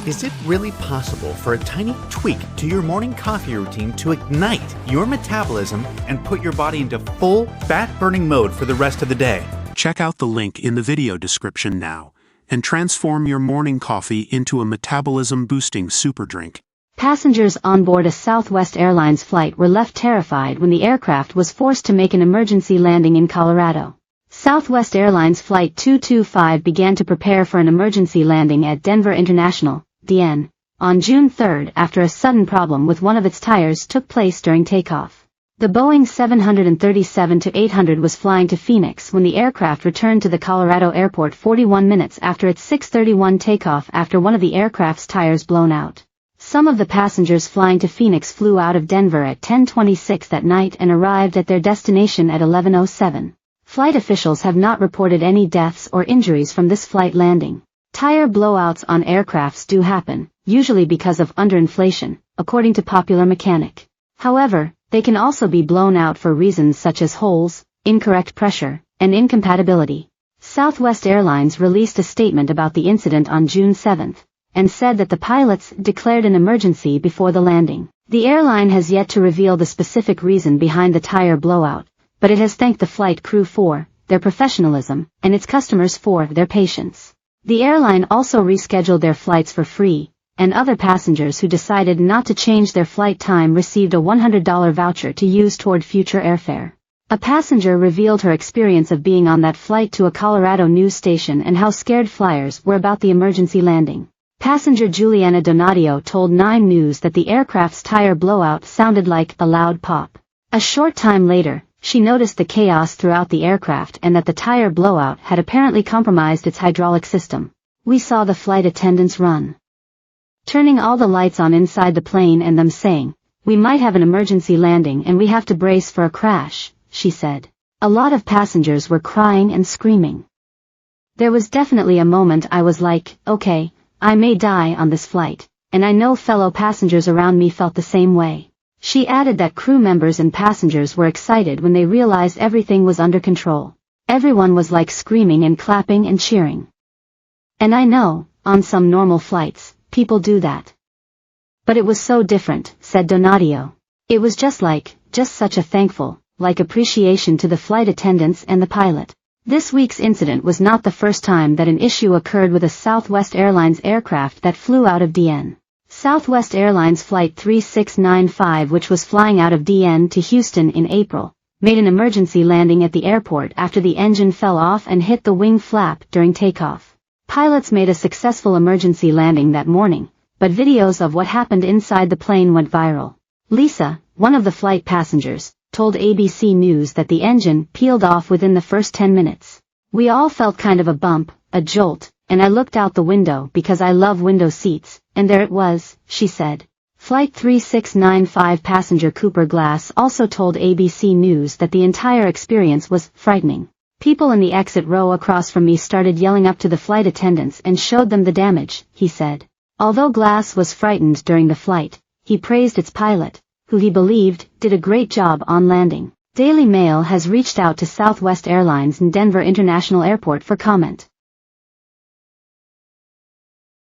Is it really possible for a tiny tweak to your morning coffee routine to ignite your metabolism and put your body into full fat-burning mode for the rest of the day? Check out the link in the video description now and transform your morning coffee into a metabolism-boosting super drink. Passengers on board a Southwest Airlines flight were left terrified when the aircraft was forced to make an emergency landing in Colorado. Southwest Airlines Flight 225 began to prepare for an emergency landing at Denver International, DN, on June 3 after a sudden problem with one of its tires took place during takeoff. The Boeing 737-800 was flying to Phoenix when the aircraft returned to the Colorado airport 41 minutes after its 6:31 takeoff after one of the aircraft's tires blown out. Some of the passengers flying to Phoenix flew out of Denver at 10:26 that night and arrived at their destination at 11:07. Flight officials have not reported any deaths or injuries from this flight landing. Tire blowouts on aircrafts do happen, usually because of underinflation, according to Popular Mechanic. However, they can also be blown out for reasons such as holes, incorrect pressure, and incompatibility. Southwest Airlines released a statement about the incident on June 7 and said that the pilots declared an emergency before the landing. The airline has yet to reveal the specific reason behind the tire blowout, but it has thanked the flight crew for their professionalism and its customers for their patience. The airline also rescheduled their flights for free, and other passengers who decided not to change their flight time received a $100 voucher to use toward future airfare. A passenger revealed her experience of being on that flight to a Colorado news station and how scared flyers were about the emergency landing. Passenger Juliana Donadio told 9 News that the aircraft's tire blowout sounded like a loud pop. A short time later, she noticed the chaos throughout the aircraft and that the tire blowout had apparently compromised its hydraulic system. We saw the flight attendants run, turning all the lights on inside the plane and them saying, "We might have an emergency landing and we have to brace for a crash," she said. A lot of passengers were crying and screaming. "There was definitely a moment I was like, okay, I may die on this flight, and I know fellow passengers around me felt the same way." She added that crew members and passengers were excited when they realized everything was under control. Everyone was like screaming and clapping and cheering. "And I know, on some normal flights, people do that. But it was so different," said Donadio. "It was just such a thankful, appreciation to the flight attendants and the pilot." This week's incident was not the first time that an issue occurred with a Southwest Airlines aircraft that flew out of DN. Southwest Airlines Flight 3695, which was flying out of DN to Houston in April, made an emergency landing at the airport after the engine fell off and hit the wing flap during takeoff. Pilots made a successful emergency landing that morning, but videos of what happened inside the plane went viral. Lisa, one of the flight passengers, told ABC News that the engine peeled off within the first 10 minutes. "We all felt kind of a bump, a jolt, and I looked out the window because I love window seats, and there it was," she said. Flight 3695 passenger Cooper Glass also told ABC News that the entire experience was frightening. "People in the exit row across from me started yelling up to the flight attendants and showed them the damage," he said. Although Glass was frightened during the flight, he praised its pilot, who he believed did a great job on landing. Daily Mail has reached out to Southwest Airlines and Denver International Airport for comment.